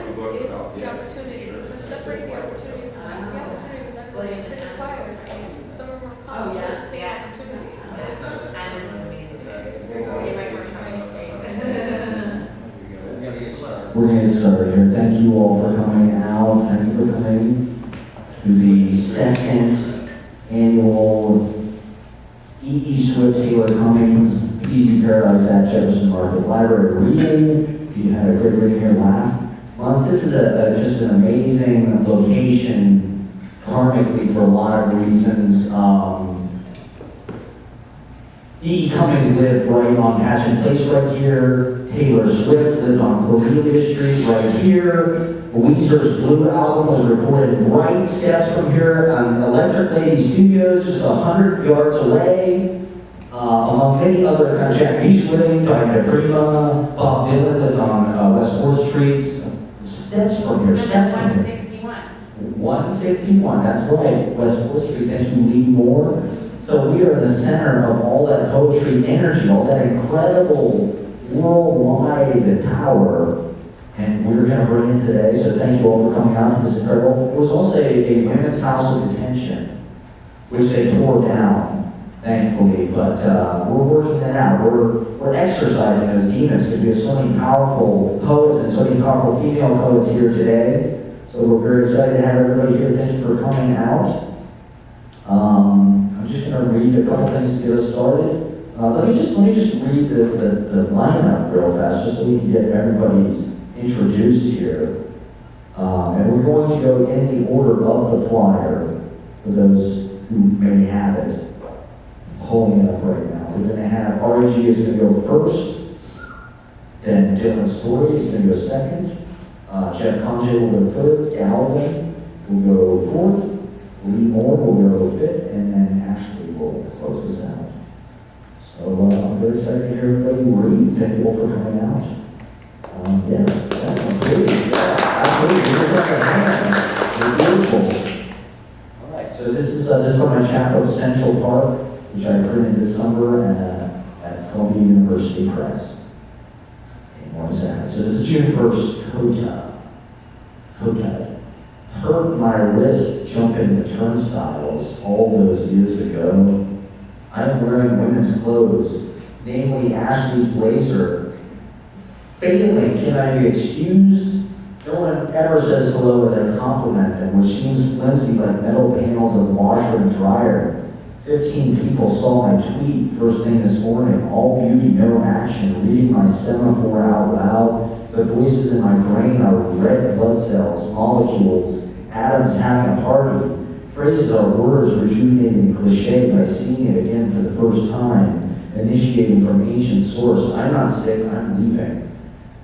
it's the opportunity, separate the opportunity from like, the opportunity is actually pretty acquired, and some are more common, but the same opportunity. It's not just. That is an amazing thing. Very You might work on it. We're going to get started here. Thank you all for coming out. Thank you for coming to the second annual E.E. Swift Taylor Cummings Easy Paradise at Jefferson Market Library reading. You had a great reading here last month. This is just an amazing location karmically for a lot of reasons. E.E. Cummings lived right on Patchen Place right here. Taylor Swift lived on Cornelia Street right here. Weezer's Blue album was recorded right steps from here on Electric Lady Studios, just 100 yards away. Among many other kind of Jack living, Diana Prima, Bob Dylan lived on West 4th Street. Steps from here, steps from here. 161. 161, that's right, West 4th Street. Thank you, Leemore. So we are in the center of all that poetry energy, all that incredible worldwide power, and we're going to bring it today. So thank you all for coming out to this incredible. It was also a women's house of detention, which they tore down, thankfully. But we're working that out. We're exercising those demons because we have so many powerful poets and so many powerful female poets here today. So we're very excited to have everybody here. Thank you for coming out. I'm just going to read a couple things to get us started. Let me just read the lineup real fast, just so we can get everybody's introduced here. And we're going to go in the order of the flyer for those who may have it. I'm holding it up right now. We're going to have REG is going to go first, then Dylan Story is going to go second, Jeff Cange will go third, Galvin will go fourth, leemore will go fifth, and then Ashley will close this out. So I'm very excited to hear everybody read. Thank you all for coming out. Yeah, that's great. Yeah, absolutely. Here's like a hand. You're beautiful. All right, so this is from my chapbook, Central Park, which I printed this summer at Columbia University Press. And what is that? So this is June 1st, Hota. Hurt my wrist jumping the turnstiles all those years ago. I am wearing women's clothes, namely Ashley's blazer. Failing, can I be excused? No one ever says hello as I compliment them, which seems flimsy like metal panels of washer and dryer. 15 people saw my tweet first thing this morning, all beauty, no action, reading my semaphore out loud. The voices in my brain are red blood cells, molecules, atoms having a party. Phrases are words rejuvenated in cliche by seeing it again for the first time, initiating from ancient source. I'm not sick, I'm leaving.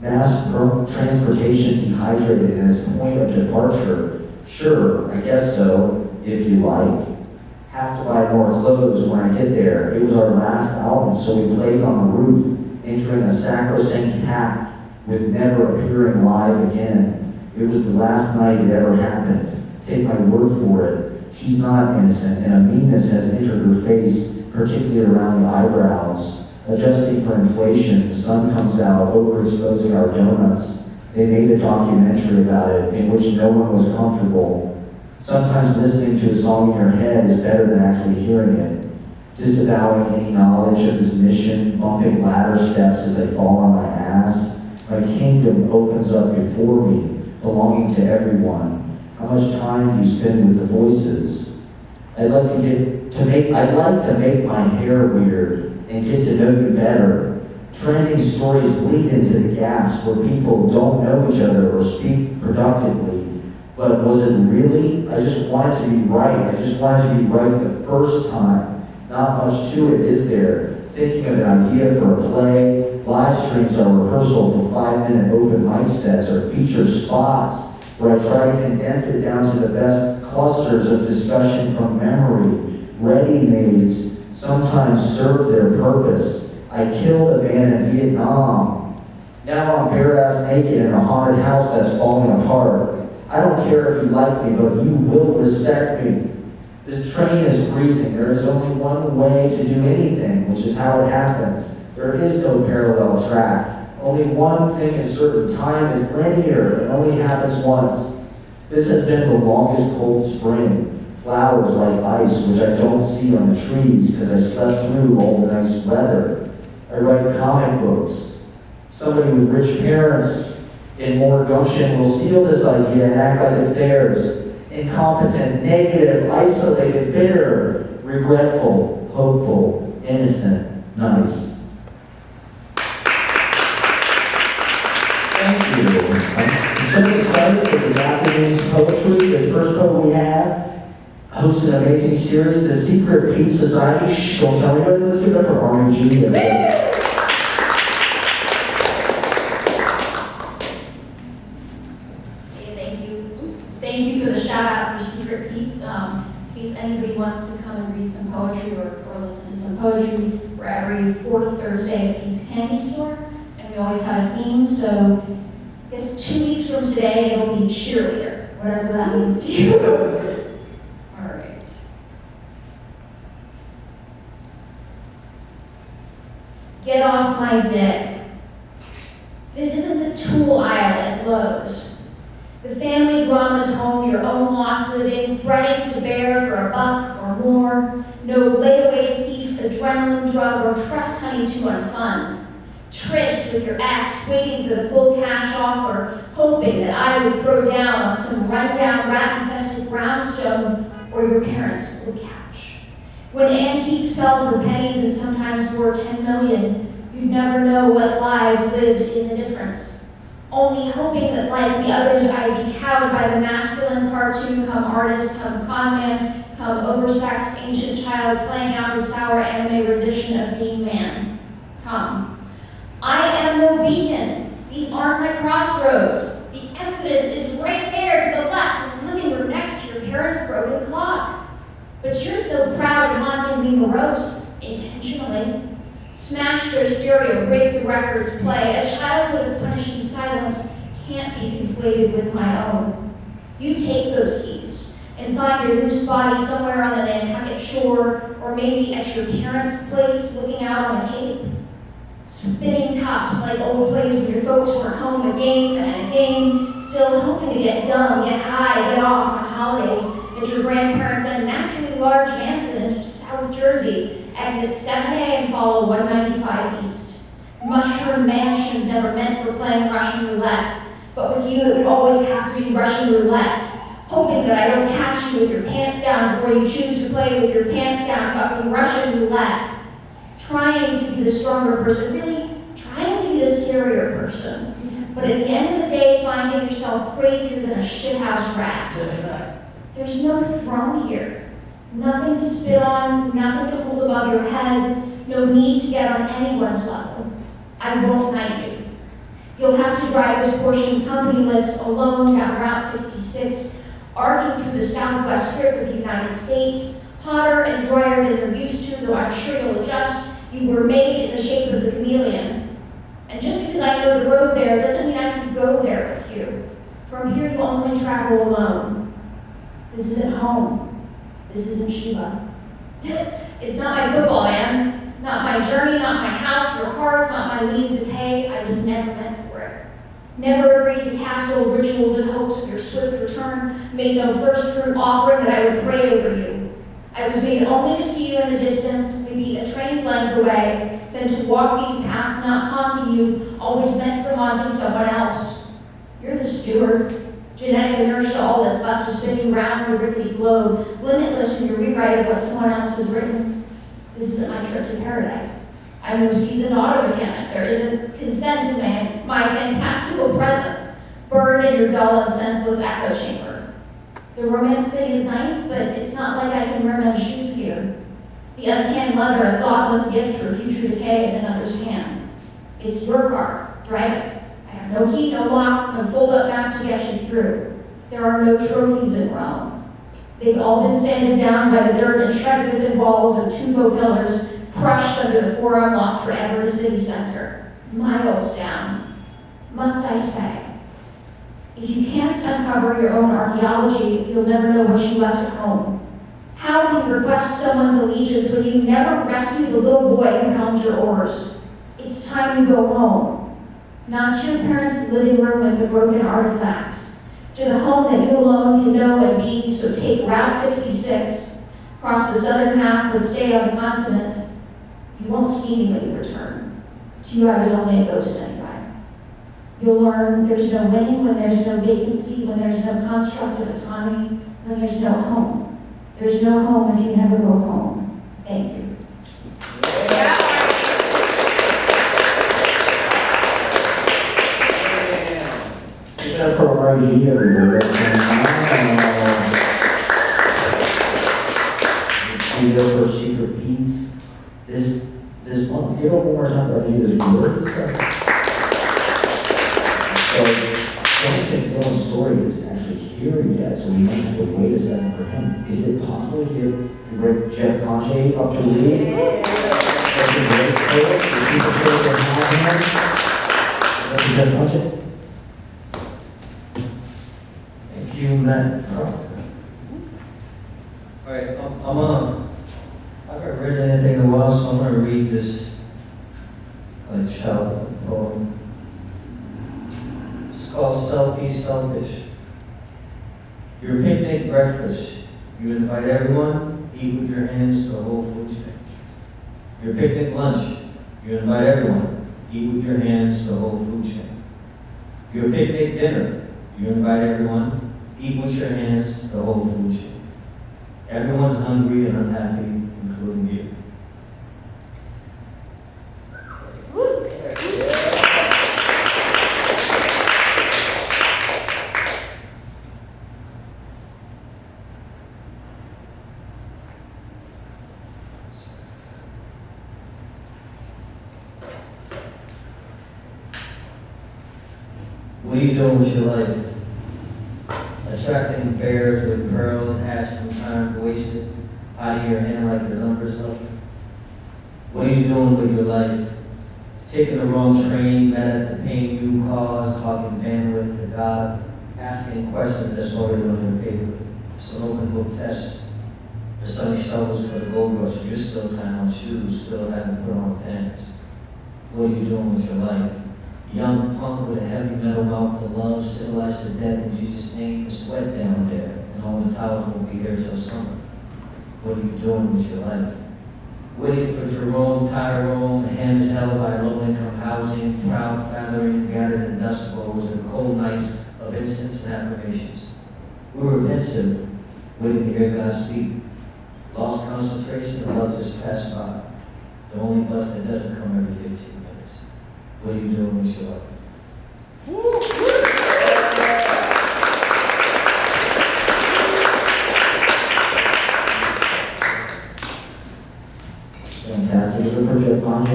Mass transportation dehydrated in its point of departure. Sure, I guess so, if you like. Have to buy more clothes when I get there. It was our last album, so we played on the roof, entering a sacrosanct pact with never appearing live again. It was the last night it ever happened. Take my word for it. She's not innocent, and a meanness has entered her face, particularly around the eyebrows. Adjusting for inflation, the sun comes out, overexposing our donuts. They made a documentary about it, in which no one was comfortable. Sometimes listening to a song in your head is better than actually hearing it. Disavowing any knowledge of this mission, bumping ladder steps as I fall on my ass. My kingdom opens up before me, belonging to everyone. How much time do you spend with the voices? I'd like to make my hair weird and get to know you better. Trending stories bleed into the gaps where people don't know each other or speak productively. But was it really? I just wanted to be right. I just wanted to be right the first time. Not much to it, is there? Thinking of an idea for a play. Live streams are rehearsal for 5-minute open mic sets or feature spots where I try to condense it down to the best clusters of discussion from memory. Ready-mades sometimes serve their purpose. I killed a man in Vietnam. Now I'm bare-ass naked in a haunted house that's falling apart. I don't care if you like me, but you will respect me. This train is freezing. There is only one way to do anything, which is how it happens. There is no parallel track. Only one thing is certain: time is linear and only happens once. This has been the longest cold spring. Flowers like ice, which I don't see on the trees because I slept through all the nice weather. I write comic books. Somebody with rich parents in more gumption will steal this idea and act like it's theirs. Incompetent, negative, isolated, bitter, regretful, hopeful, innocent, nice. Thank you. I'm so excited for this afternoon's poetry. This first poem we have hosts an amazing series, The Secret Peace Society. Shh, don't tell anybody. Let's give it up for RNG. Thank you for the shout out for Secret Pete's. In case anybody wants to come and read some poetry or listen to some poetry, we're every fourth Thursday at Pete's Candy Store, and we always have a theme. So I guess 2 weeks from today it'll be cheerleader, whatever that means to you. All right. Get off my dick. This isn't the tool aisle at Lowe's. The family drama's home, your own lost living, threading to bear for $1 or more. No layaway thief, adrenaline drug, or trust honey to unfund. Tryst with your ex, waiting for the full cash offer, hoping that I would throw down on some rundown, rat-infested brownstone, or your parents will catch. When antiques sell for pennies and sometimes for 10 million, you'd never know what lives lived in the difference. Only hoping that, like the others, I'd be cowed by the masculine cartoon, come artist, come conman, come oversexed ancient child playing out the sour anime rendition of being man. Come. I am no beacon. These aren't my crossroads. The exodus is right there to the left, in the living room next to your parents' broken clock. But you're so proud and hauntingly morose, intentionally. Smash their stereo, break the records, play. A childhood of punishing silence can't be conflated with my own. You take those keys and find your loose body somewhere on the Nantucket shore, or maybe at your parents' place looking out on the Cape. Spinning tops like old plays when your folks weren't home again and again, still hoping to get dumb, get high, get off on holidays at your grandparents' unnaturally large mansion in South Jersey. Exit 7A and follow 195 East. Mushroom mansions never meant for playing Russian roulette, but with you it would always have to be Russian roulette. Hoping that I don't catch you with your pants down before you choose to play with your pants down, fucking Russian roulette. Trying to be the stronger person, really trying to be the scarier person. But at the end of the day, finding yourself crazier than a shithouse rat. There's no throne here. Nothing to spit on, nothing to hold above your head, no need to get on anyone's level. I won't knight you. You'll have to drive this portion companyless alone down Route 66, arcing through the southwest strip of the United States, hotter and drier than you're used to, though I'm sure you'll adjust. You were made in the shape of the chameleon. And just because I know the road there doesn't mean I can go there with you. From here you only travel alone. This isn't home. This isn't Shiva. It's not my football, man. Not my journey, not my house, your hearth, not my lien to pay. I was never meant for it. Never agreed to castle rituals in hopes of your swift return. Made no first fruit offering that I would pray over you. I was made only to see you in the distance, maybe a train's length away, than to walk these paths not haunting you, always meant for haunting someone else. You're the steward. Genetic inertia, all that's left to spin you round your rickety globe, limitless in your rewrite of what someone else has written. This isn't my trip to paradise. I'm no seasoned auto mechanic. There isn't consent in my fantastical presence, burned in your dull and senseless echo chamber. The romance thing is nice, but it's not like I can wear men's shoes here. The untanned leather, a thoughtless gift for future decay in another's hand. It's your car. Drive it. I have no key, no lock, no fold-up map to get you through. There are no trophies in Rome. They've all been sanded down by the dirt and shredded within walls of tuvo pillars, crushed under the forearm lost forever to city center. Miles down. Must I say? If you can't uncover your own archaeology, you'll never know what you left at home. How can you request someone's allegiance when you never rescued the little boy who helmed your oars? It's time you go home. not to your parents' living room with the broken artifacts, to the home that you alone can know and be, so take Route 66, cross the southern half, but stay on the continent. You won't see me when you return. To you, I was only a ghost anyway. You'll learn there's no winning when there's no vacancy, when there's no construct of autonomy, when there's no home. There's no home if you never go home. Thank you. Give it up for RG, everybody. Give it up for Secret Pete's. This one, give it up one more time for RG, this word stuff. So, I don't think Dylan's story is actually here yet, so we might have to wait a second for him. Is it possible to bring Jeff Cange up to read? That's a great story. The people still can have him. Jeff Cange? Thank you, Matt. All right, I haven't written anything in a while, so I'm gonna read this childhood poem. It's called Selfie Selfish. Your picnic breakfast. You invite everyone, eat with your hands the whole food chain. Your picnic lunch. You invite everyone, eat with your hands the whole food chain. Your picnic dinner. You invite everyone, eat with your hands the whole food chain. Everyone's hungry and unhappy, including you. What are you doing with your life? Attracting bears with pearls, ash from time wasted, out of your hand like your numbers up. What are you doing with your life? Taking the wrong train, mad at the pain you caused, hogging bandwidth to God, asking questions that's already on your paper. It's an open book test. Your sunny shovels for the gold rush, you're still tying on shoes, still haven't put on pants. What are you doing with your life? Young punk with a heavy metal mouth for love, civilized to death in Jesus' name, and sweat down there, and all the towels won't be here till summer. What are you doing with your life? Waiting for Jerome, Tyrone, hands held by low-income housing, proud fathering, gathered in dust bowls, and cold nights of incense and affirmations. We were pensive, waiting to hear God speak. Lost concentration, and love just passed by. The only bus that doesn't come every 15 minutes. What are you doing with your life? Fantastic. Good for Jeff Cange.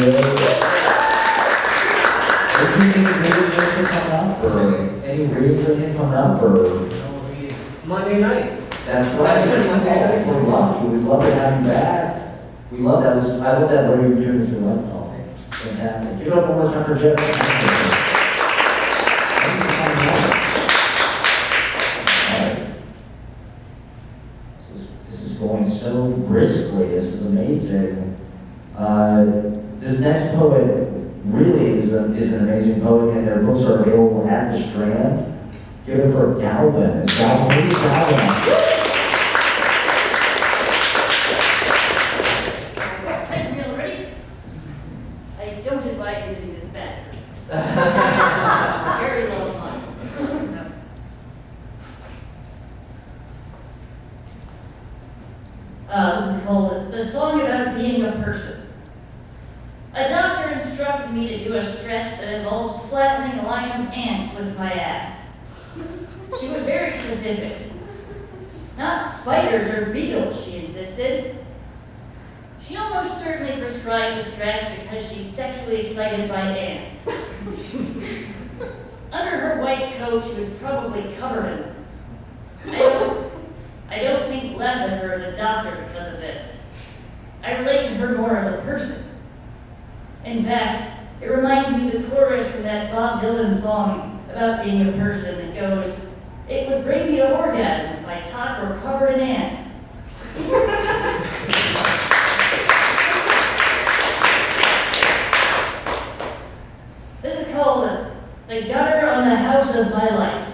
Any readings or anything coming up? Or? Monday night. That's right. Oh, we're lucky. We'd love to have you back. We love that. I love that what you're doing with your life. Oh, fantastic. Give it up one more time for Jeff. All right. This is going so briskly. This is amazing. This next poet really is an amazing poet, and their books are available at the Strand. Give it for Galvin. It's Galvin. Please, Galvin. Ready? I don't advise using this pen. Very long time. This is called A Song About Being a Person. A doctor instructed me to do a stretch that involves flattening a line of ants with my ass. She was very specific. Not spiders or beetles, she insisted. She almost certainly prescribed the stretch because she's sexually excited by ants. Under her white coat, she was probably covered in them. I don't think less of her as a doctor because of this. I relate to her more as a person. In fact, it reminds me of the chorus from that Bob Dylan song about being a person that goes, "It would bring me to orgasm if my cock were covered in ants." This is called the gutter on the house of my life.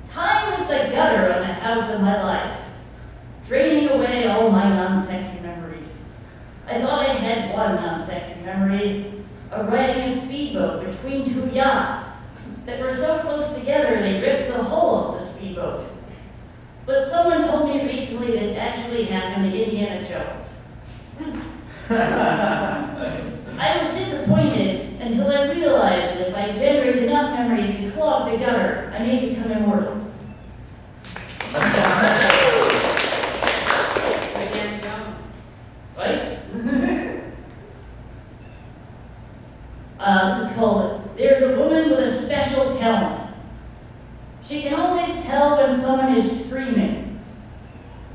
Time is the gutter on the house of my life, draining away all my non-sexy memories. I thought I had one non-sexy memory of riding a speedboat between two yachts that were so close together they ripped the hull of the speedboat. But someone told me recently this actually happened to Indiana Jones. I was disappointed until I realized that if I generate enough memories to clog the gutter, I may become immortal. Again, jump. Right? This is called, there's a woman with a special talent. She can always tell when someone is screaming.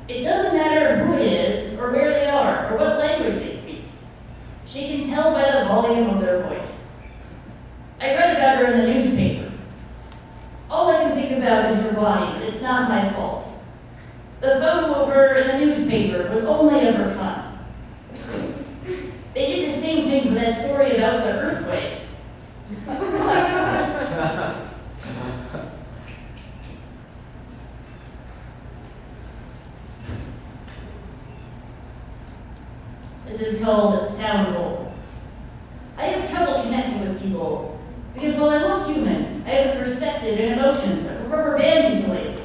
It doesn't matter who it is, or where they are, or what language they speak. She can tell by the volume of their voice. I read about her in the newspaper. All I can think about is her body, but it's not my fault. The photo of her in the newspaper was only of her cunt. They did the same thing for that story about the earthquake. This is called sound bowl. I have trouble connecting with people because while I look human, I have the perspective and emotions of a rubber band ukulele.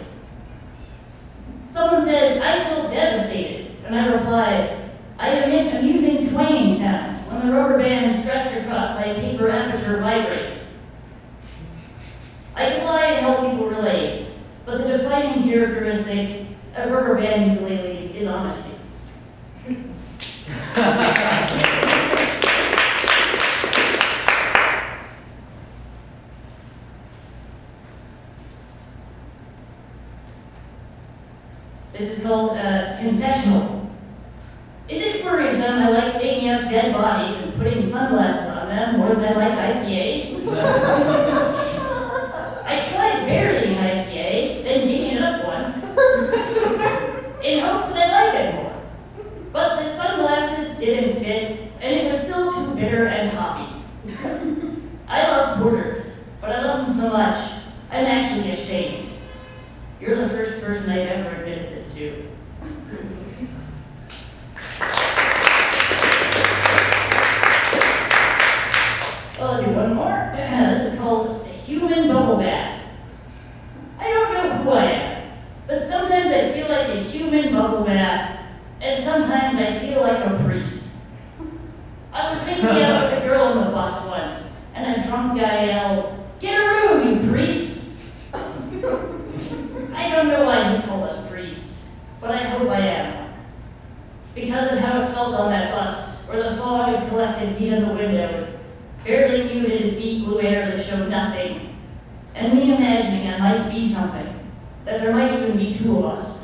Someone says, I feel devastated, and I reply, I emit amusing twanging sounds when the rubber band stretched across my paper aperture vibrate. I can lie to help people relate, but the defining characteristic of rubber band ukuleles is honesty. This is called a confessional. Is it worrisome I like digging up dead bodies and putting sunglasses on them more than I like IPAs? I tried burying an IPA, then digging it up once, in hopes that I'd like it more. But the sunglasses didn't fit, and it was still too bitter and hoppy. I love porters, but I love them so much, I'm actually ashamed. You're the first person I've ever admitted this to. Well, I'll do one more. This is called a human bubble bath. I don't know who I am, but sometimes I feel like a human bubble bath, and sometimes I feel like a priest. I was making out with a girl on the bus once, and a drunk guy yelled, "Get a room, you priests!" I don't know why he called us priests, but I hope I am. Because of how it felt on that bus, where the fog of collective heat in the windows barely muted a deep blue air that showed nothing, and me imagining I might be something, that there might even be two of us.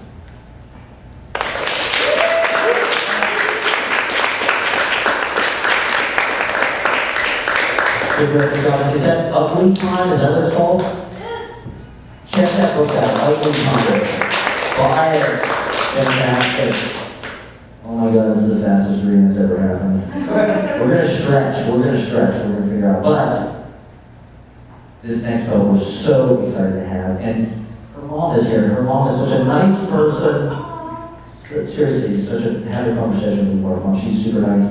Is that ugly time? Is that what it's called? Yes. Check that book out, Ugly Time. Buy it. Fantastic. Oh my God, this is the fastest reading that's ever happened. We're gonna stretch, we're gonna figure out. But this next poem we're so excited to have, and her mom is here. Her mom is such a nice person. Seriously, such a happy conversation with her mom. She's super nice.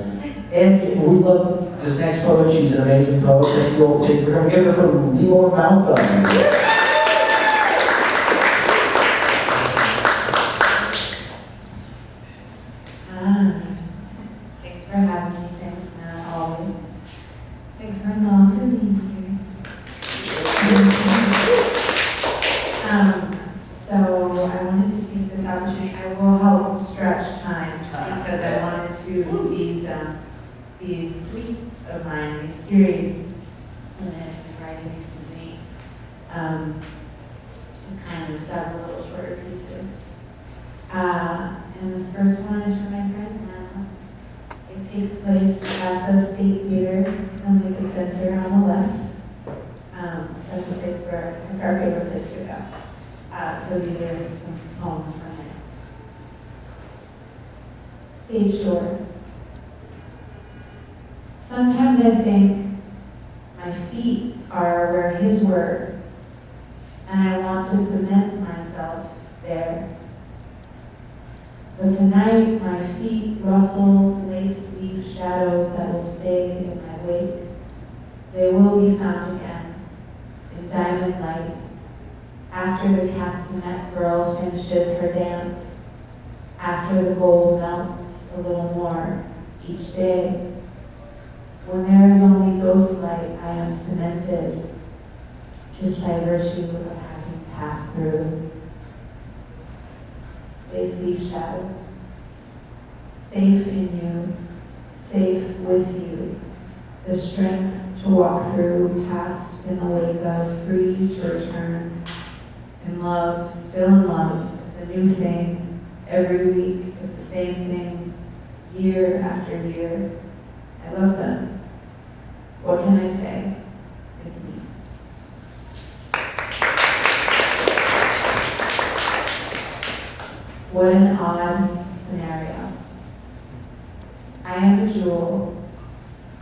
And we love this next poet. She's an amazing poet. Thank you all for coming. Give her from leemore, malka. Thanks for having me. Thanks, Matt, always. Thanks for Mom for being here. So I wanted to take this opportunity. I will help stretch time because I wanted to these suites of mine, these series that I've been writing recently, kind of several little shorter pieces. And this first one is for my friend Anna. It takes place at the State Theater in Lincoln Center on the left. That's the place where it's our favorite place to go. So these are some poems from it. Stage door. Sometimes I think my feet are where and I want to cement myself there. But tonight, my feet rustle lace-leaf shadows that will stay in my wake. They will be found again in diamond light after the castanet girl finishes her dance, after the gold melts a little more each day. When there is only ghost light, I am cemented just by virtue of having passed through. Lace-leaf shadows, safe in you, safe with you, the strength to walk through, past in the wake of, free to return. In love, still in love, it's a new thing. Every week, it's the same things, year after year. I love them. What can I say? It's me. What an odd scenario. I am a jewel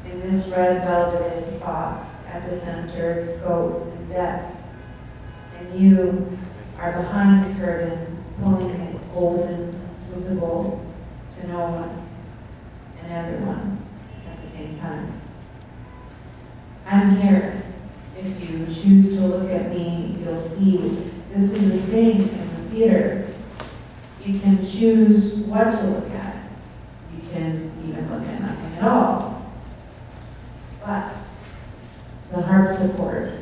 in this red velvet box at the center, scope, and depth. And you are behind the curtain, pulling it golden, visible to no one and everyone at the same time. I'm here. If you choose to look at me, you'll see this is the thing in the theater. You can choose what to look at. You can even look at nothing at all. But the harpsichord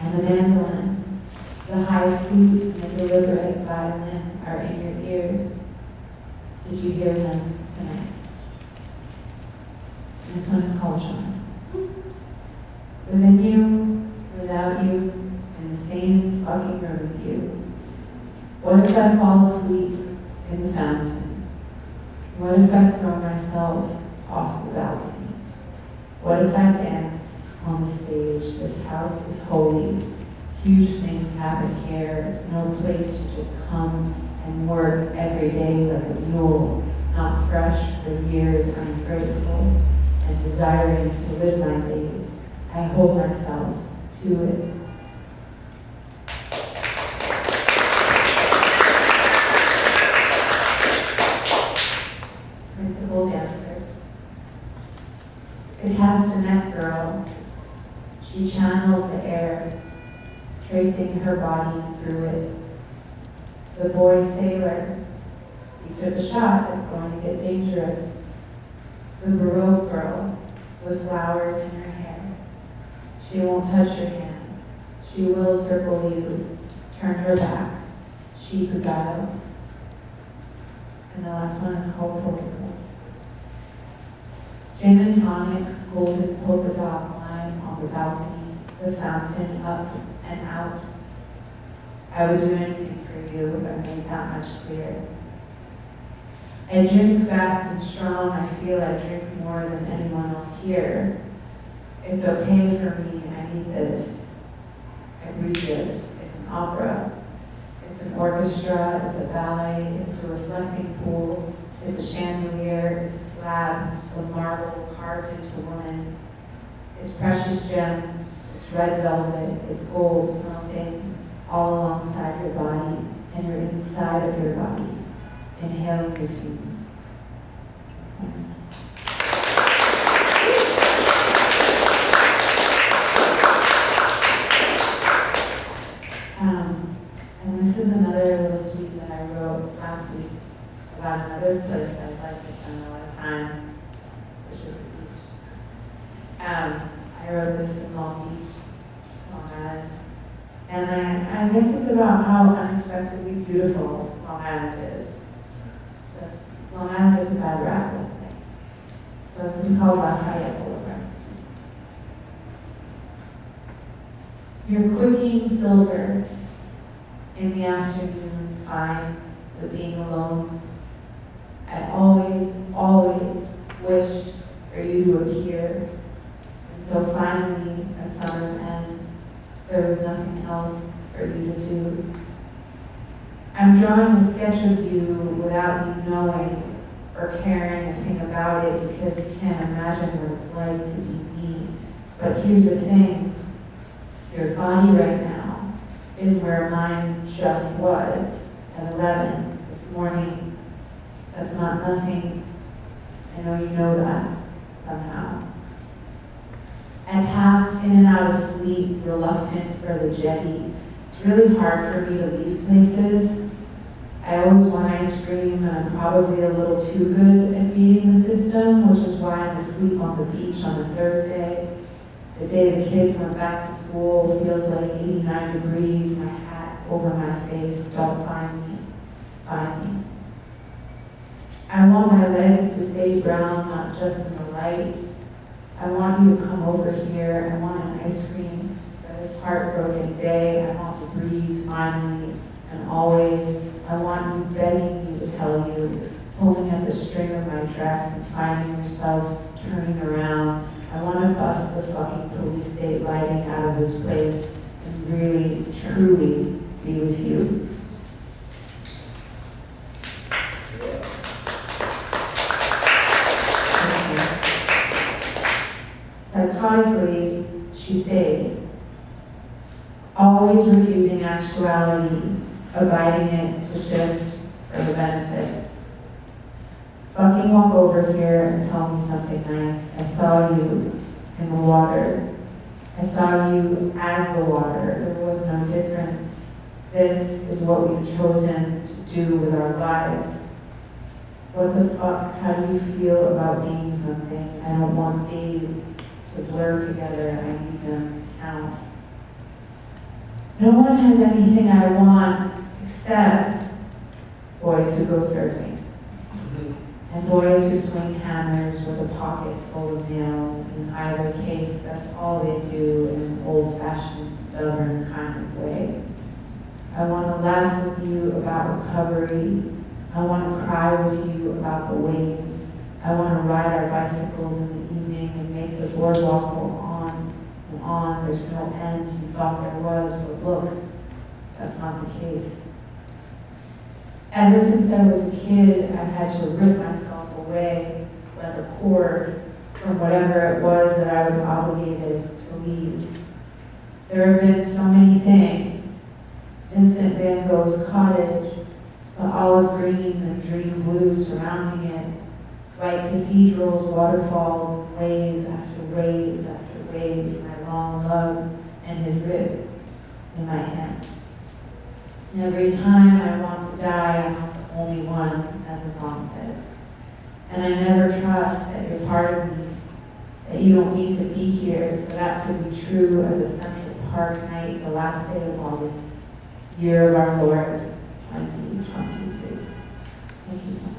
and the mandolin, the high flute and the deliberate violin are in your ears. Did you hear them tonight? This one is called John. Within you, without you, in the same fucking room as you. What if I fall asleep in the fountain? What if I throw myself off the balcony? What if I dance on the stage? This house is holy. Huge things happen here. It's no place to just come and work every day like a mule, not fresh for years, ungrateful, and desiring to live my days. I hold myself to it. Principal dancers. The castanet girl, she channels the air, tracing her body through it. The boy sailor, he took a shot, it's going to get dangerous. The Baroque girl, with flowers in her hair. She won't touch your hand. She will circle you, turn her back. She beguiles. And the last one is called Portugal. Gin and tonic, golden polka dot line on the balcony, the fountain up and out. I would do anything for you if I made that much clear. I drink fast and strong. I feel I drink more than anyone else here. It's okay for me. I need this. I breathe this. It's an opera. It's an orchestra. It's a ballet. It's a reflecting pool. It's a chandelier. It's a slab of marble carved into woman. It's precious gems. It's red velvet. It's gold melting all alongside your body and you're inside of your body, inhaling the fumes. And this is another little suite that I wrote last week about another place I'd like to spend a lot of time, which is the beach. I wrote this in Long Beach, Long Island. And I guess it's about how unexpectedly beautiful Long Island is. So Long Island is a bad rap, let's say. So this is called Lafayette Boulevard. You're quicking silver in the afternoon, fine, but being alone. I always, always wished for you to appear. And so finally, at summer's end, there was nothing else for you to do. I'm drawing a sketch of you without you knowing or caring a thing about it because you can't imagine what it's like to be me. But here's the thing, your body right now is where mine just was at 11 this morning. That's not nothing. I know you know that somehow. I passed in and out of sleep, reluctant for the jetty. It's really hard for me to leave places. I always want ice cream, and I'm probably a little too good at beating the system, which is why I'm asleep on the beach on a Thursday. The day the kids went back to school feels like 89 degrees, my hat over my face. Don't find me. Find me. I want my legs to stay brown, not just in the light. I want you to come over here. I want an ice cream for this heartbroken day. I want the breeze finally and always. I want you begging you to tell you, pulling at the string of my dress and finding yourself turning around. I want to bust the fucking police state lighting out of this place and really, truly be with you. Psychotically, she stayed, always refusing actuality, abiding it to shift for the benefit. Fucking walk over here and tell me something nice. I saw you in the water. I saw you as the water. There was no difference. This is what we've chosen to do with our lives. What the fuck? How do you feel about being something? I don't want days to blur together. I need them to count. No one has anything I want except boys who go surfing. And boys who swing hammers with a pocket full of nails. In either case, that's all they do in an old-fashioned, stubborn kind of way. I want to laugh with you about recovery. I want to cry with you about the waves. I want to ride our bicycles in the evening and make the boardwalk go on and on. There's no end. You thought there was, but look, that's not the case. Ever since I was a kid, I've had to rip myself away like a cord from whatever it was that I was obligated to leave. There have been so many things. Vincent van Gogh's cottage, the olive green and dream blue surrounding it, white cathedrals, waterfalls, and wave after wave after wave, my long love and his rib in my hand. And every time I want to die, I'm not the only one, as the song says. And I never trust that you're part of me, that you don't need to be here for that to be true as a Central Park night, the last day of August, year of our Lord, 2023. Thank you so much.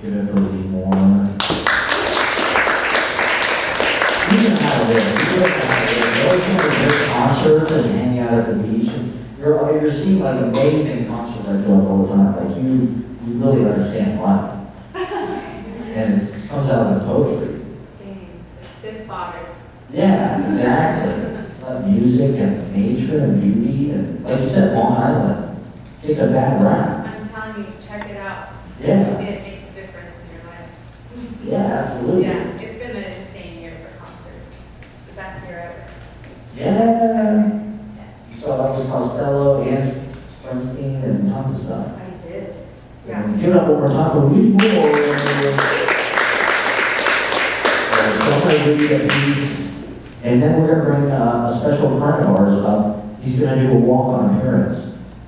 Give it for leemore. You can have it. You can have it. You always go to great concerts and hang out at the beach. And you're seeing like amazing concerts I feel like all the time. Like you really understand life. And it comes out in the poetry. Thanks. It's good fodder. Yeah, exactly. Music and nature and beauty and like you said, Long Island. It's a bad rap. I'm telling you, check it out. Yeah. It makes a difference in your life. Yeah, absolutely. Yeah, it's been an insane year for concerts. The best year ever. Yeah. You saw Elvis Costello and Springsteen and tons of stuff. I did. Yeah. Give it up one more time for leemore. Somebody read a piece, and then we're going to bring a special friend of ours up. He's going to do a walk on appearance.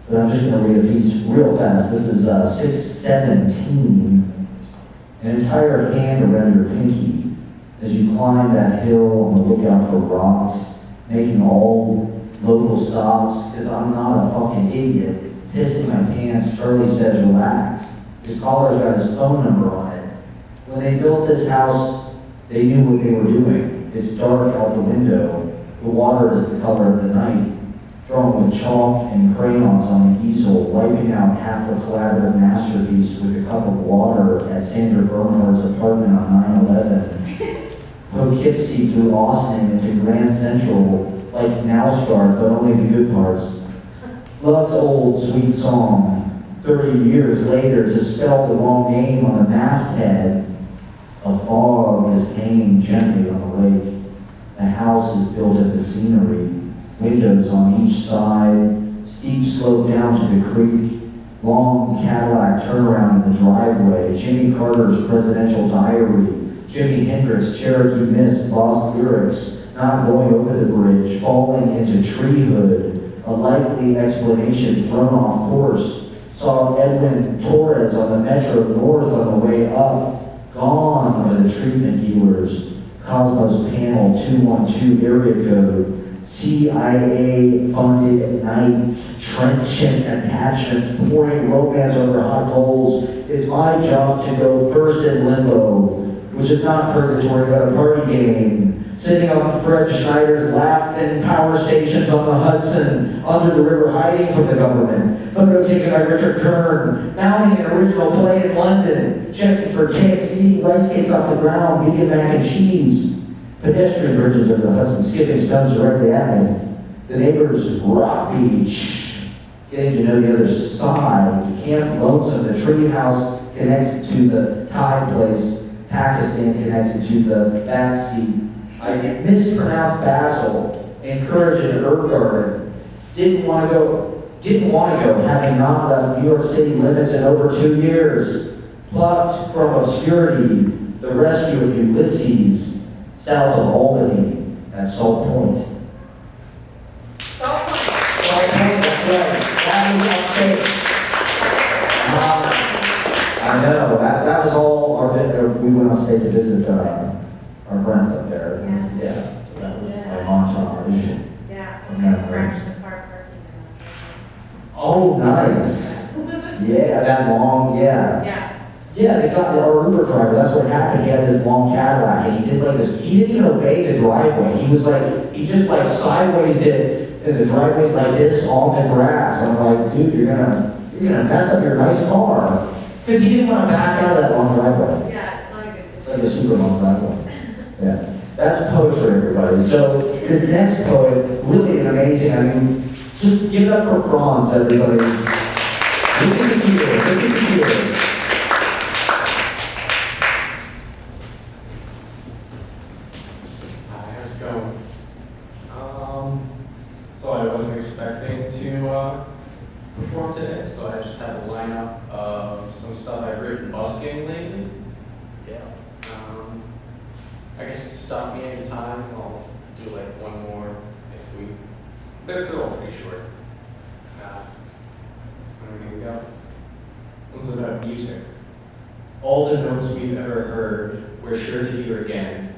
But I'm just going to read a piece real fast. This is 617. An entire hand around your pinky as you climb that hill on the lookout for rocks, making all local stops, because I'm not a fucking idiot. Pissing my pants, Charlie says relax. His collar's got his phone number on it. When they built this house, they knew what they were doing. It's dark out the window. The water is the color of the night. Drawn with chalk and crayons on the easel, wiping out half a collaborative masterpiece with a cup of water at Sandra Bernhard's apartment on 9/11. Poughkeepsie through Austin into Grand Central, like Nowscar, but only the good parts. Love's old sweet song. 30 years later, to spell the wrong name on the masthead, a fog is hanging gently on the lake. The house is built of the scenery, windows on each side, steep slope down to the creek, long Cadillac turnaround in the driveway, Jimmy Carter's presidential diary, Jimi Hendrix, Cherokee Mist, lost lyrics, not going over the bridge, falling into treehood, a likely explanation thrown off course, saw Edwin Torres on the Metro North on the way up, gone are the treatment dealers, Cosmos Panel 212 area code, CIA-funded nights, trenchant attachments, pouring romance over hot coals. It's my job to go first in limbo, which is not purgatory, but a party game. Sitting on Fred Schneider's lap in power stations on the Hudson, under the river, hiding from the government. Photo taken by Richard Kern, mounting an original plane in London, checking for ticks, eating rice cakes off the ground, vegan mac and cheese. Pedestrian bridges over the Hudson, skipping stones directly at me. The neighbors' rock beach, getting to know the other side. Camp Lonesome, the tree house connected to the Thai place, Pakistan connected to the back seat. I mispronounced Basil, encouraged an herb garden. Didn't want to go, having not left New York City limits in over 2 years. Plucked from obscurity, the rescue of Ulysses, south of Albany, at Salt Point. Salt Point. Salt Point, that's right. That was upstate. I know, that was all we went on state to visit our friends up there. Yeah, so that was our montage. Yeah, Okay. I scratched the car parking lot. Oh, nice. Yeah, that long, yeah. Yeah. Yeah, they got our Uber driver, that's what happened, he had this long Cadillac, and he did like this, he didn't even obey the driveway, he just like sideways it, and the driveway's like this on the grass. I'm like, dude, you're gonna mess up your nice car. Because he didn't want to back out of that long driveway. Yeah, it's not a good It's like a super long driveway. Yeah, that's poetry, everybody. So this next poet, really amazing. I mean, just give it up for Franz, everybody. Look at the year, look at the year. Hi, how's it going? So I wasn't expecting to perform today, so I just have a lineup of some stuff I've written busking lately. Yeah. I guess stop me anytime. I'll do like one more if we. They're all pretty short. Here we go. One's about music. All the notes we've ever heard, we're sure to hear again.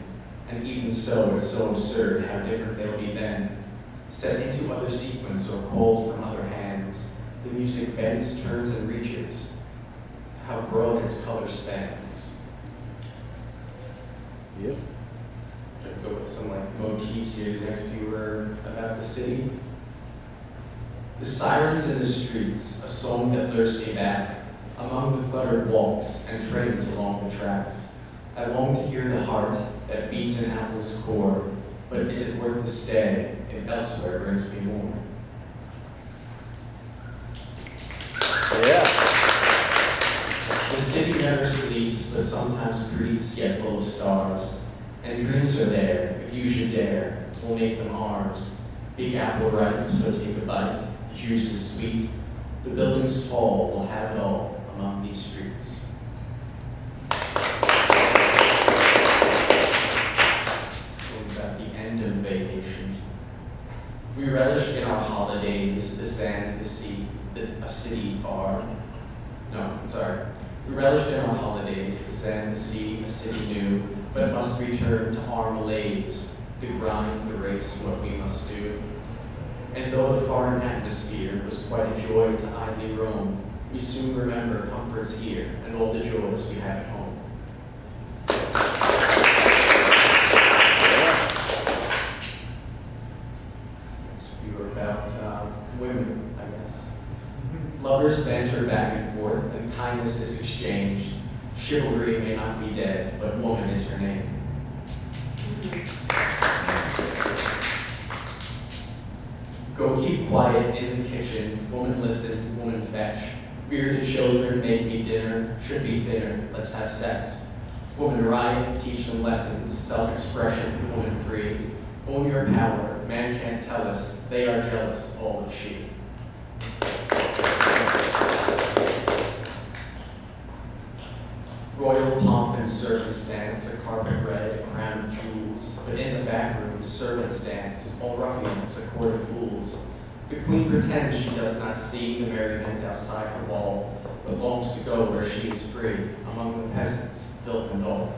And even so, it's so absurd how different they'll be then. Set into other sequence or called from other hands, the music bends, turns, and reaches. How broad its color spans. Yep. I'd go with some like motifs here, these next few were about the city. The sirens in the streets, a song that lures me back, among the cluttered walks and trains along the tracks. I long to hear the heart that beats in Apple's core, but is it worth the stay if elsewhere brings me more? Yeah. The city never sleeps, but sometimes creeps, yet full of stars. And dreams are there, if you should dare, we'll make them ours. Big apple ripe, so take a bite. The juice is sweet. The building's tall, we'll have it all among these streets. It's about the end of vacation. We relish in our holidays, the sand, the sea, a city far. No, I'm sorry. We relished in our holidays, the sand, the sea, a city new, but it must return to our malaise, the grind, the race, what we must do. And though the foreign atmosphere was quite a joy to idly roam, we soon remember comforts here and all the joys we have at home. Next few are about women, I guess. Lovers banter back and forth, and kindness is exchanged. Chivalry may not be dead, but woman is her name. Go keep quiet in the kitchen, woman listen, woman fetch. Rear the children, make me dinner, should be thinner, let's have sex. Woman riot, teach them lessons, self-expression, woman free. Own your power, man can't tell us, they are jealous, all of she. Royal pomp and circumstance, a carpet red, a crown of jewels, but in the back room, servants dance, all ruffians, a court of fools. The queen pretends she does not see the merriment outside her wall, but longs to go where she is free, among the peasants, filth and all.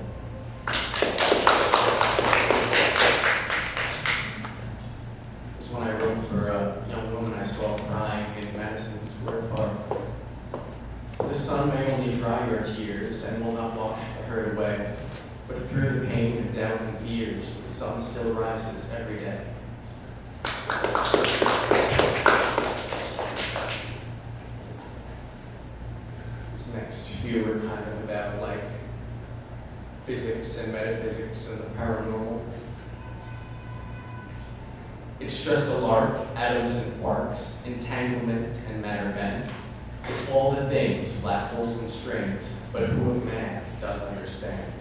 This one I wrote for a young woman I saw crying in Madison Square Park. The sun may only dry your tears and will not wash the hurt away, but through the pain and doubt and fears, the sun still rises every day. These next few are kind of about like physics and metaphysics and the paranormal. It's just a lark, atoms and quarks, entanglement and matter bent. It's all the things, black holes and strings, but who of man does understand?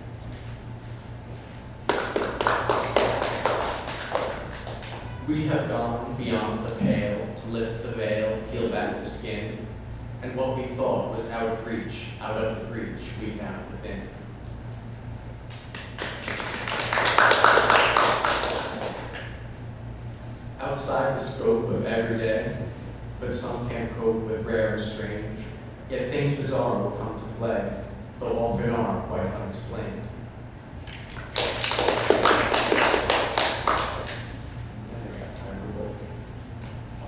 We have gone beyond the pale to lift the veil, peel back the skin, and what we thought was out of reach, out of the breach we found within. Outside the scope of everyday, but some can't cope with rare and strange, yet things bizarre will come to play, though often are quite unexplained.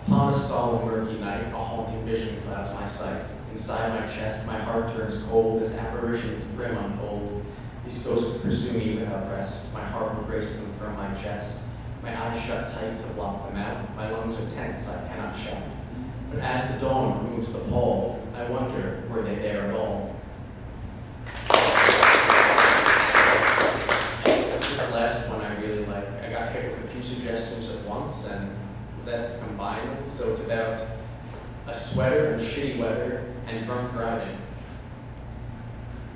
Upon a solemn murky night, a haunting vision clouds my sight. Inside my chest, my heart turns cold as apparitions grim unfold. These ghosts pursue me without rest. My heart will brace them from my chest. My eyes shut tight to block them out. My lungs are tense, I cannot shout. But as the dawn removes the pall, I wonder, were they there at all? This last one I really like. I got hit with a few suggestions at once and was asked to combine them. So it's about a sweater and shitty weather and drunk driving.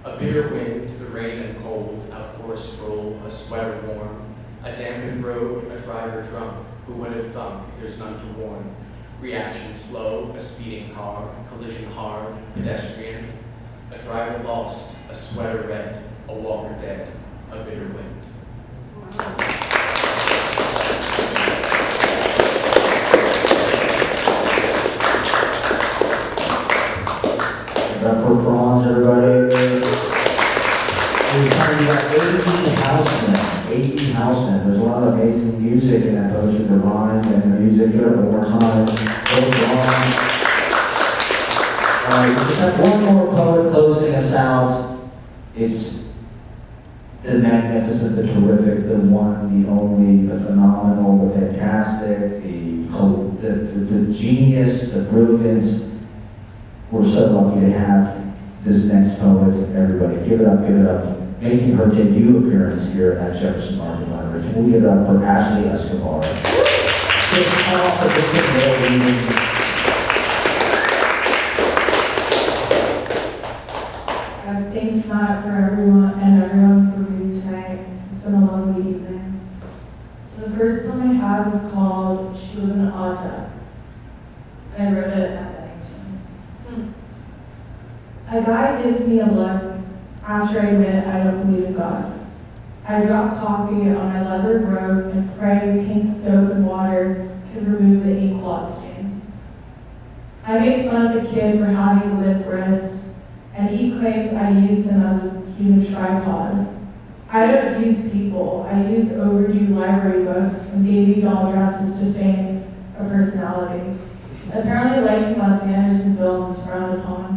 A bitter wind, the rain and cold, out for a stroll, a sweater warm. A dampened road, a driver drunk, who would have thunk, there's none to warn. Reaction slow, a speeding car, collision hard, pedestrian. A driver lost, a sweater red, a walker dead, a bitter wind. For Franz, everybody. We got 18 housemen. 18 housemen. There's a lot of amazing music in that potion, the rhyme and the music. Give it one more time. We just have one more poet closing us out. It's the magnificent, the terrific, the one, the only, the phenomenal, the fantastic, the genius, the brilliance. We're so lucky to have this next poet. Everybody, give it up, give it up. Making her debut appearance here at Jefferson Market Library. Can we give it up for Ashley Escobar? Thanks, Matt, for everyone for being tonight. It's been a lovely evening. So the first one I have is called She Was an Odd Duck. And I wrote it at Bennington. A guy gives me a look after I admit I don't believe in God. I drop coffee on my leather bros and pray pink soap and water can remove the ink blot stains. I make fun of the kid for having a limp wrist, and he claims I use him as a human tripod. I don't use people, I use overdue library books and baby doll dresses to feign a personality. Apparently liking Wes Anderson films is frowned upon.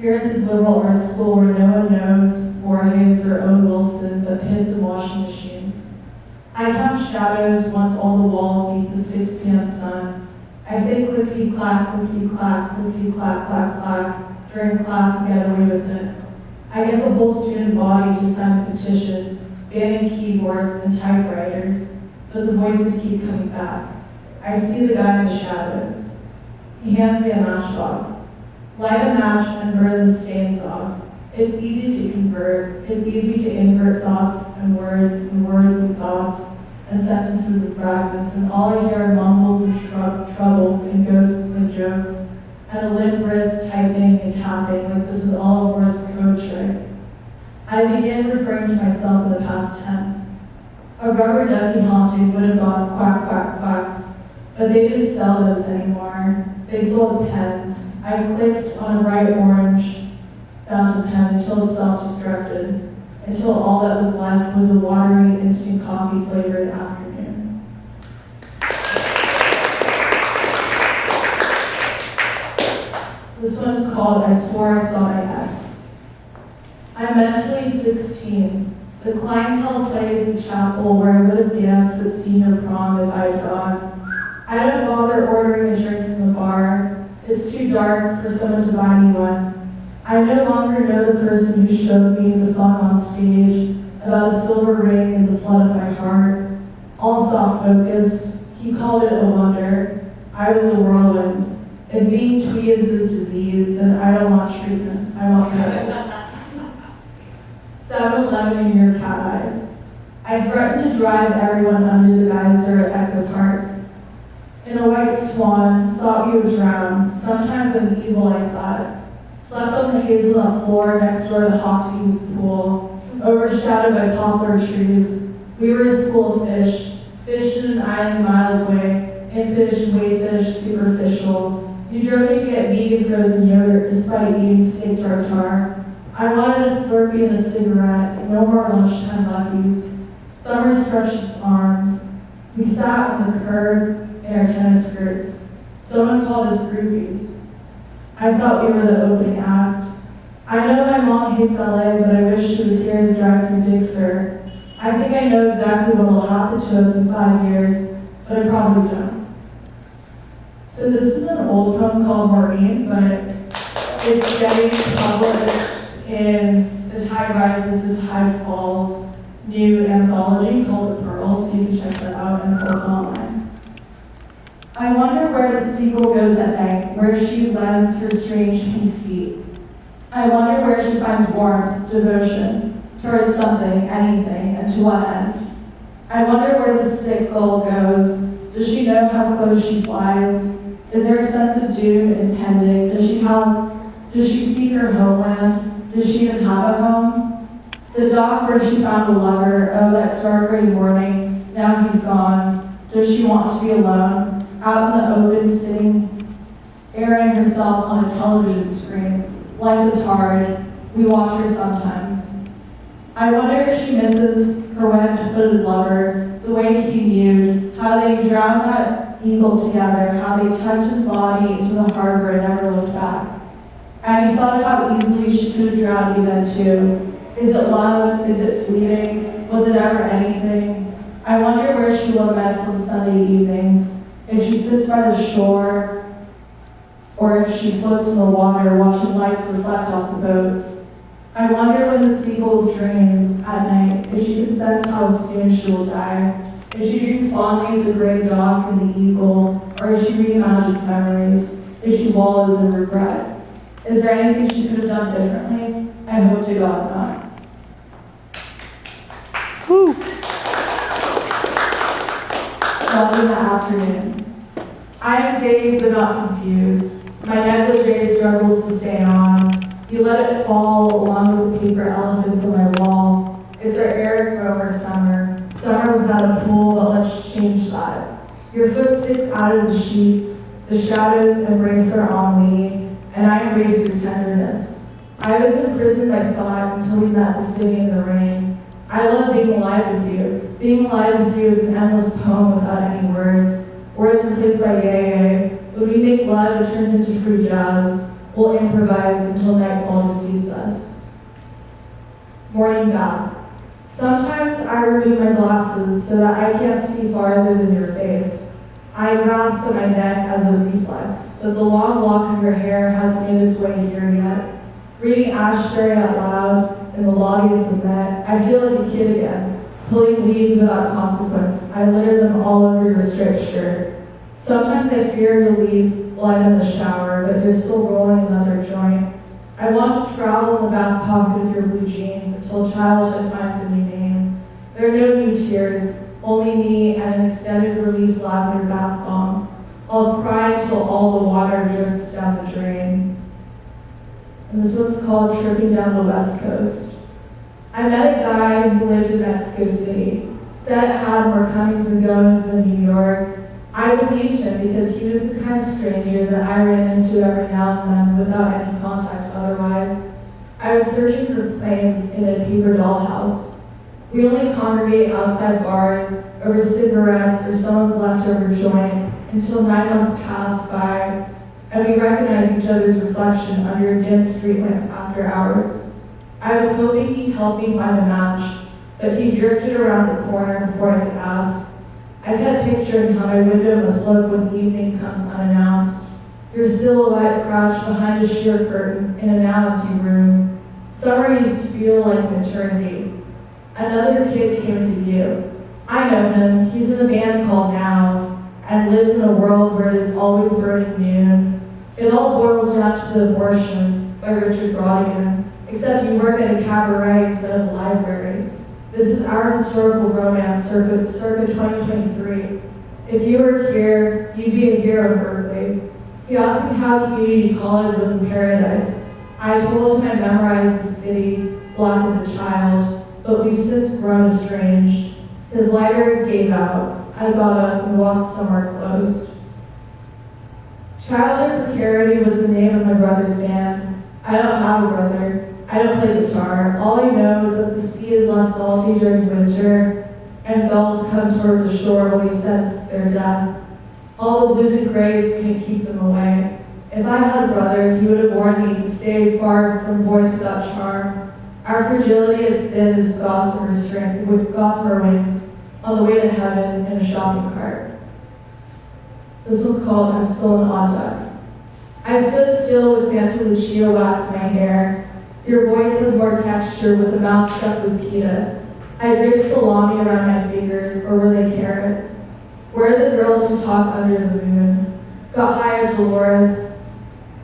Here at this liberal arts school where no one knows Borges or Owen Wilson but piss and washing machines. I count shadows once all the walls meet the 6 p.m. sun. I say clickety-clack, clickety-clack, clickety-clack, clack, clack during class and get away with it. I get the whole student body to sign a petition, banning keyboards and typewriters, but the voices keep coming back. I see the guy in the shadows. He hands me a matchbox. Light a match and burn the stains off. It's easy to convert. It's easy to invert thoughts and words of thoughts, and sentences of fragments, and all I hear are mumbles and troubles and ghosts and jokes, and a limp wrist typing and tapping like this is all a Morse code trick. I begin referring to myself in the past tense. A rubber ducky haunting would have gone quack, quack, quack, but they didn't sell those anymore. They sold pens. I clicked on a bright orange fountain pen until it self-destructed, until all that was left was a watery, instant coffee-flavored afternoon. This one is called I Swore I Saw My Ex. I'm mentally 16. The clientele plays in chapel where I would have danced at senior prom if I had gone. I don't bother ordering a drink in the bar. It's too dark for someone to buy me one. I no longer know the person who showed me the song on stage about a silver ring in the flood of my heart. All soft focus, he called it a wonder. I was a whirlwind. If being twee is a disease, then I don't want treatment. I want pills. 7-Eleven in your cat eyes. I threatened to drive everyone under the geyser at Echo Park. In a white swan, thought we would drown. Sometimes I'm evil like that. Slept on the hazelnut floor next door to Hockey's pool, overshadowed by poplar trees. We were a school of fish, fished in an island miles away, impish, wayfish, superficial. You drove me to get vegan frozen yogurt despite eating steak tartare. I wanted a Slurpee and a cigarette, no more lunchtime Luckies. Summer stretched its arms. We sat on the curb in our tennis skirts. Someone called us groupies. I thought we were the opening act. I know my mom hates LA, but I wish she was here to drive through Big Sur. I think I know exactly what will happen to us in 5 years, but I probably don't. So this is an old poem called Maureen, but it's getting published in The Tide Rises, The Tide Falls new anthology called The Pearl, so you can check that out, and it's also online. I wonder where the seagull goes at night, where she lends her strange pink feet. I wonder where she finds warmth, devotion, towards something, anything, and to what end. I wonder where the sick gull goes. Does she know how close she flies? Is there a sense of doom impending? Does she seek her homeland? Does she even have a home? The dock where she found a lover, oh, that dark gray morning, now he's gone. Does she want to be alone? Out in the open, sitting, airing herself on a television screen. Life is hard. We watch her sometimes. I wonder if she misses her webbed-footed lover, the way he mewed, how they drowned that eagle together, how they tucked his body into the harbor and never looked back. And he thought of how easily she could have drowned me then too. Is it love? Is it fleeting? Was it ever anything? I wonder where she laments on Sunday evenings. If she sits by the shore, or if she floats in the water, watching lights reflect off the boats. I wonder when the seagull dreams at night, if she can sense how soon she will die. If she dreams fondly of the gray dock and the eagle, or if she reimagines memories, if she wallows in regret. Is there anything she could have done differently? I hope to God not. Woo. Love in the afternoon. I am dazed but not confused. My negligee struggles to stay on. You let it fall along with the paper elephants on my wall. It's our Eric Romer summer. Summer without a pool, but let's change that. Your foot sticks out of the sheets. The shadows embrace our ennui, and I embrace your tenderness. I was imprisoned by thought until we met the city in the rain. I love being alive with you. Being alive with you is an endless poem without any words. Words replaced by yay. When we make love, it turns into free jazz. We'll improvise until nightfall deceives us. Morning bath. Sometimes I remove my glasses so that I can't see farther than your face. I grasp at my neck as a reflex, but the long lock of your hair hasn't made its way here yet. Reading Ashbury out loud in the lobby of the Met, I feel like a kid again, pulling weeds without consequence. I litter them all over your striped shirt. Sometimes I fear you'll leave while I'm in the shower, but you're still rolling another joint. I want to travel in the back pocket of your blue jeans until childhood finds a new name. There are no new tears, only me and an extended release lavender bath bomb. I'll cry until all the water drips down the drain. And this one's called Tripping Down the West Coast. I met a guy who lived in Mexico City, said it had more comings and goings than New York. I believed him because he was the kind of stranger that I ran into every now and then without any contact otherwise. I was searching for planes in a paper dollhouse. We only congregate outside bars, over cigarettes or someone's leftover joint until 9 months pass by and we recognize each other's reflection under a dim street lamp after hours. I was hoping he'd help me find a match, but he drifted around the corner before I could ask. I kept picturing how my window must look when evening comes unannounced. Your silhouette crouched behind a sheer curtain in a now empty room. Summer used to feel like an eternity. Another kid came into view. I know him. He's in a band called Now and lives in a world where it is always burning noon. It all boils down to The Abortion by Richard Brodigan, except you work at a cabaret instead of a library. This is our historical romance circa 2023. If you were here, you'd be a hero in Berkeley. He asked me how community college was in paradise. I told him I memorized the city block as a child, but we've since grown estranged. His lighter gave out. I got up and walked somewhere closed. Childhood Precarity was the name of my brother's band. I don't have a brother. I don't play guitar. All I know is that the sea is less salty during winter, and gulls come toward the shore when we sense their death. All the blues and grays couldn't keep them away. If I had a brother, he would have warned me to stay far from boys without charm. Our fragility is thin as gossamer string with gossamer wings on the way to heaven in a shopping cart. This one's called I'm Still an Odd Duck. I stood still with Santa Lucia wax my hair. Your voice has more texture with the mouth stuffed with pita. I draped salami around my fingers, or were they carrots? Where are the girls who talk under the moon? Got high of Dolores.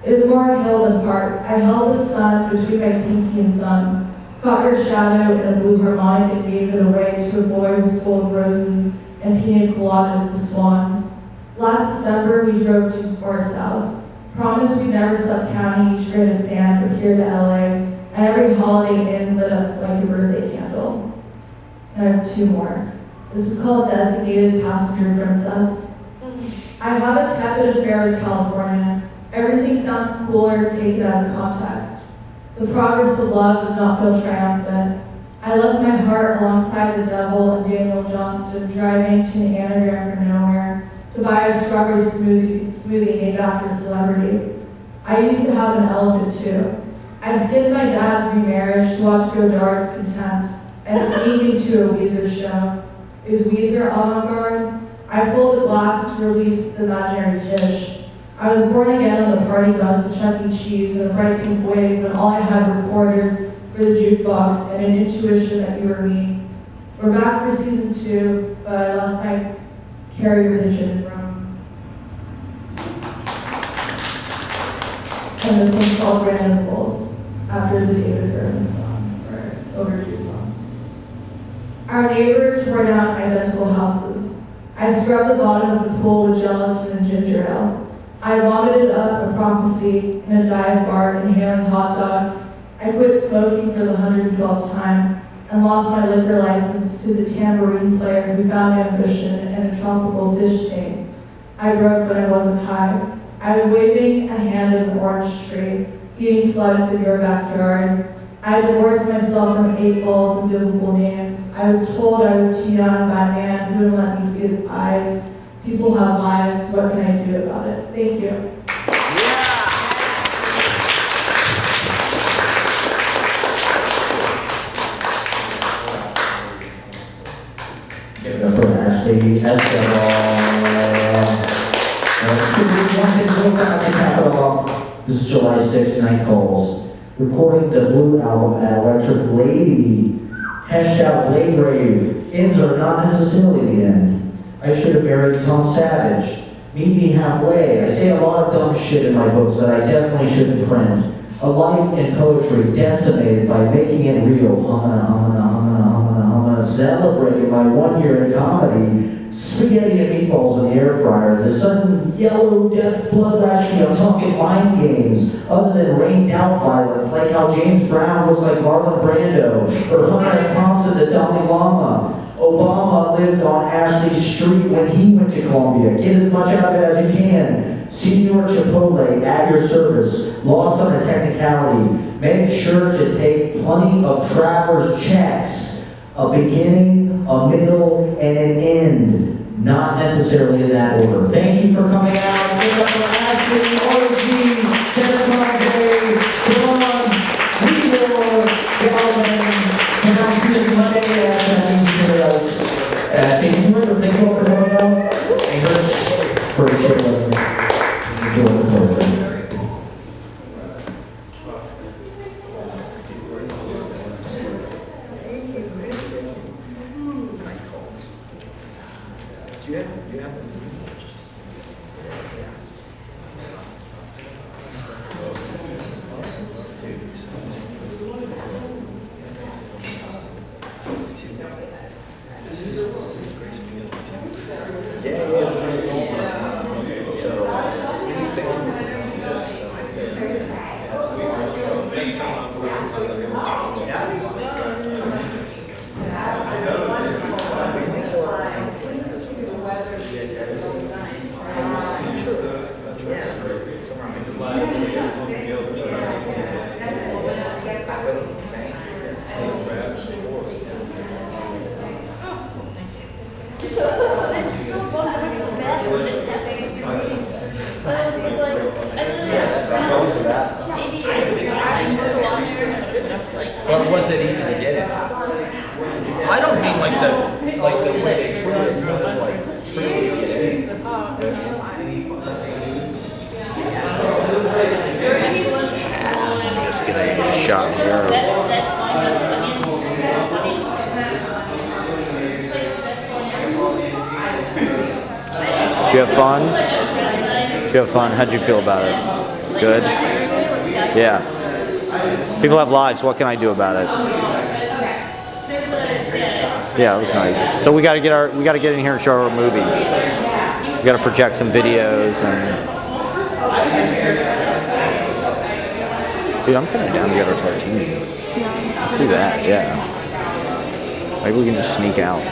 It was more hill than park. I held the sun between my pinky and thumb, caught her shadow in a blue harmonic and gave it away to a boy who sold roses and pina coladas to swans. Last December, we drove too far south. Promised we'd never sub county each grain of sand from here to LA, and every Holiday Inn lit up like a birthday candle. And I have two more. This is called Designated Passenger Princess. I have a tepid affair with California. Everything sounds cooler taken out of context. The progress of love does not feel triumphant. I left my heart alongside the devil and Daniel Johnston driving to an anagram for nowhere to buy a strawberry smoothie named after a celebrity. I used to have an elephant too. I skipped my dad's remarriage to watch Godard's Contempt and sneak into a Weezer show. Is Weezer avant-garde? I pulled the glass to release the imaginary fish. I was born again on the party bus to Chuck E. Cheese in a bright pink wig when all I had were quarters for the jukebox and an intuition that you were me. We're back for season 2, but I left my carrier pigeon in Rome. And this one's called Random Bulls, after the David Berman song, or Silver Juice song. Our neighbor tore down identical houses. I scrubbed the bottom of the pool with gelatin and ginger ale. I vomited up a prophecy in a dive bar inhaling hot dogs. I quit smoking for the 112th time and lost my liquor license to the tambourine player who found ambition in a tropical fish tank. I broke when I wasn't high. I was waving a hand in an orange tree, eating slugs in your backyard. I divorced myself from 8 balls and biblical names. I was told I was too young by a man who wouldn't let me see his eyes. People have lives, what can I do about it? Thank you. Give it up for Ashley Escobar. To cap it off, this is July 6th, Night Calls. Recording the Blue album at Electric Lady. Hashtag Blade Rave. Ends are not necessarily the end. I should have married Tom Savage. Meet me halfway. I say a lot of dumb shit in my books that I definitely shouldn't print. A life in poetry decimated by making it real. Humana, humana, humana, humana, humana. Celebrating my 1 year in comedy. Spaghetti and meatballs in the air fryer. The sudden yellow death blood lashy. I'm talking mind games. Other than rained out violence. Like how James Brown looks like Marlon Brando. Or Hunter S. Thompson, the Dalai Lama. Obama lived on Ashley Street when he went to Columbia. Get as much out of it as you can. Senior Chipotle at your service. Lost on a technicality. Make sure to take plenty of traveler's checks. A beginning, a middle, and an end. Not necessarily in that order. Thank you for coming out. Give it up for Ashley, RG, cange, franz, leemore, galvin, pronounce Monday. Thank you for coming out. Thanks for chilling. Enjoy the poetry. But was it easy to get in? I don't mean like the way they treat it, like Just get a shot here. Did you have fun? Did you have fun? How'd you feel about it? Good? Yeah. People have lives. What can I do about it? Yeah, it was nice. So we got to get in here and show our movies. We got to project some videos and. Dude, I'm kind of down to get our cartoon. Let's do that. Yeah. Maybe we can just sneak out.